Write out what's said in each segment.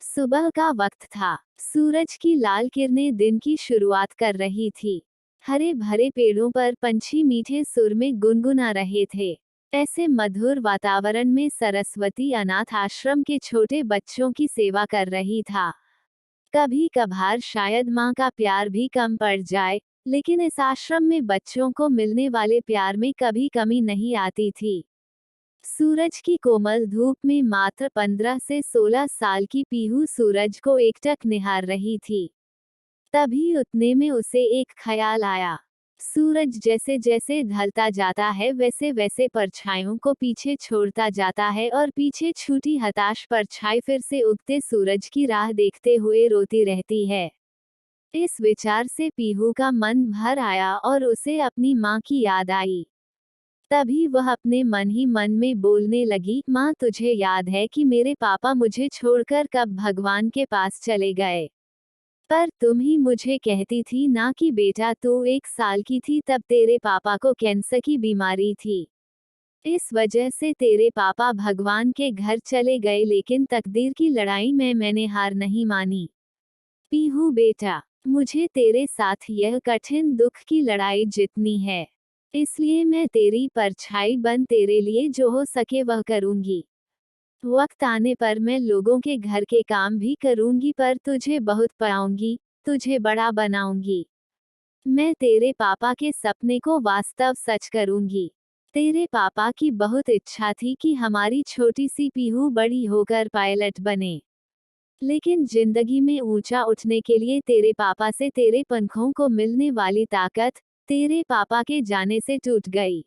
सुबह का वक्त था। सूरज की लाल किरणें दिन की शुरुआत कर रही थी। हरे भरे पेड़ों पर पंछी मीठे सुर में गुनगुना रहे थे। ऐसे मधुर वातावरण में सरस्वती अनाथ आश्रम के छोटे बच्चों की सेवा कर रही था। कभी कभार शायद माँ का प्यार भी कम पड़ जाए, लेकिन इस आश्रम में बच्चों को मिलने वाले प्यार में कभी कमी नहीं आती थी। सूरज की कोमल धूप में मात्र 15 से 16 साल की पीहू सूरज को एकटक निहार रही थी। तभी उतने में उसे एक ख्याल आया। सूरज जैसे जैसे ढलता जाता है वैसे वैसे परछाइयों को पीछे छोड़ता जाता है और पीछे छूटी हताश परछाई फिर से उगते सूरज की राह देखते हुए रोती रहती है। इस विचार से पीहू का मन भर आया और उसे अपनी माँ की याद आई। तभी वह अपने मन ही मन में बोलने लगी, माँ तुझे याद है कि मेरे पापा मुझे छोड़कर कब भगवान के पास चले गए। पर तुम ही मुझे कहती थी ना कि बेटा तू 1 साल की थी तब तेरे पापा को कैंसर की बीमारी थी। इस वजह से तेरे पापा भगवान के घर चले गए, लेकिन तकदीर की लड़ाई में मैंने हार नहीं मानी। पीहू बेटा, मुझे तेरे साथ यह कठिन दुख की लड़ाई जीतनी है। इसलिए मैं तेरी परछाई बन तेरे लिए जो हो सके वह करूंगी। वक्त आने पर मैं लोगों के घर के काम भी करूंगी, पर तुझे बहुत पढ़ाऊंगी, तुझे बड़ा बनाऊंगी। मैं तेरे पापा के सपने को वास्तव सच करूंगी। तेरे पापा की बहुत इच्छा थी कि हमारी छोटी सी पीहू बड़ी होकर पायलट बने। लेकिन जिंदगी में ऊंचा उठने के लिए तेरे पापा से तेरे पंखों को मिलने वाली ताकत तेरे पापा के जाने से टूट गई।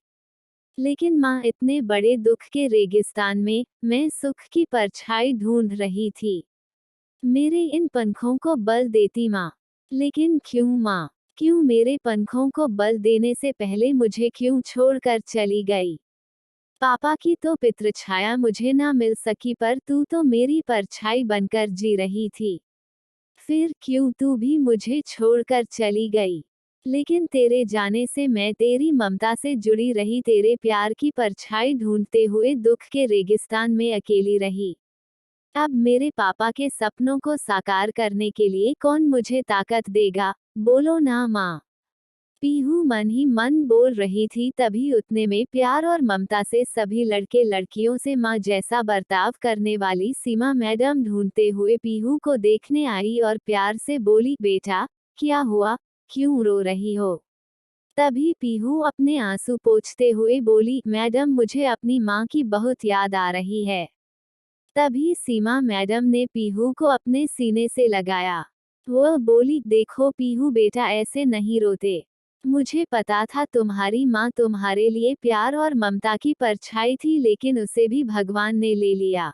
लेकिन माँ, इतने बड़े दुख के रेगिस्तान में मैं सुख की परछाई ढूंढ रही थी। मेरे इन पंखों को बल देती माँ। लेकिन क्यों माँ, क्यों मेरे पंखों को बल देने से पहले मुझे क्यों छोड़कर चली गई। पापा की तो पितृछाया मुझे ना मिल सकी, पर तू तो मेरी परछाई बनकर जी रही थी। फिर क्यों तू भी मुझे छोड़कर चली गई। लेकिन तेरे जाने से मैं तेरी ममता से जुड़ी रही, तेरे प्यार की परछाई ढूंढते हुए दुख के रेगिस्तान में अकेली रही। अब मेरे पापा के सपनों को साकार करने के लिए कौन मुझे ताकत देगा, बोलो ना माँ। पीहू मन ही मन बोल रही थी। तभी उतने में प्यार और ममता से सभी लड़के लड़कियों से माँ जैसा बर्ताव करने वाली सीमा मैडम ढूंढते हुए पीहू को देखने आई और प्यार से बोली, बेटा क्या हुआ, क्यों रो रही हो। तभी पीहू अपने आंसू पोंछते हुए बोली, मैडम मुझे अपनी माँ की बहुत याद आ रही है। तभी सीमा मैडम ने पीहू को अपने सीने से लगाया। वह बोली, देखो पीहू बेटा, ऐसे नहीं रोते। मुझे पता था तुम्हारी माँ तुम्हारे लिए प्यार और ममता की परछाई थी, लेकिन उसे भी भगवान ने ले लिया।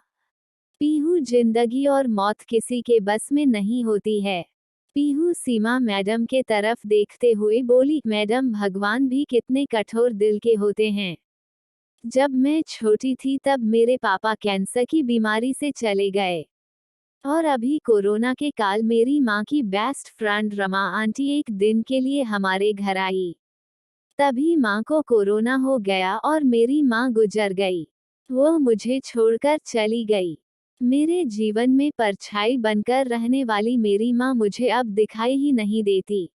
पीहू, जिंदगी और मौत किसी के बस में नहीं होती है। पीहू सीमा मैडम के तरफ देखते हुए बोली, मैडम भगवान भी कितने कठोर दिल के होते हैं। जब मैं छोटी थी तब मेरे पापा कैंसर की बीमारी से चले गए। और अभी कोरोना के काल मेरी माँ की बेस्ट फ्रेंड रमा आंटी एक दिन के लिए हमारे घर आई। तभी माँ को कोरोना हो गया और मेरी माँ गुजर गई। वो मुझे छोड़कर चली गई। मेरे जीवन में परछाई बनकर रहने वाली मेरी माँ मुझे अब दिखाई ही नहीं देती।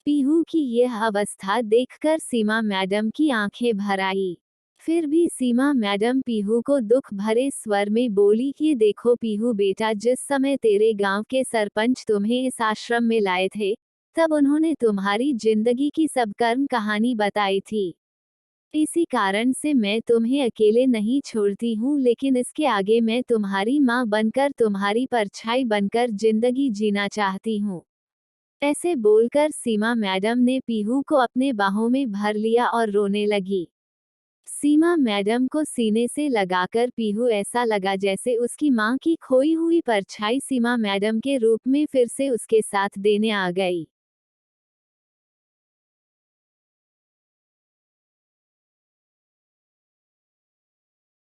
पीहू की यह अवस्था देखकर सीमा मैडम की आंखें भर आई। फिर भी सीमा मैडम पीहू को दुख भरे स्वर में बोली, ये देखो पीहू बेटा, जिस समय तेरे गांव के सरपंच तुम्हें इस आश्रम में लाए थे, तब उन्होंने तुम्हारी जिंदगी की सब कर्म कहानी बताई थी। इसी कारण से मैं तुम्हें अकेले नहीं छोड़ती हूँ, लेकिन इसके आगे मैं तुम्हारी माँ बनकर, तुम्हारी परछाई बनकर जिंदगी जीना चाहती हूँ। ऐसे बोलकर सीमा मैडम ने पीहू को अपने बाहों में भर लिया और रोने लगी। सीमा मैडम को सीने से लगाकर पीहू ऐसा लगा जैसे उसकी माँ की खोई हुई परछाई सीमा मैडम के रूप में फिर से उसके साथ देने आ गई।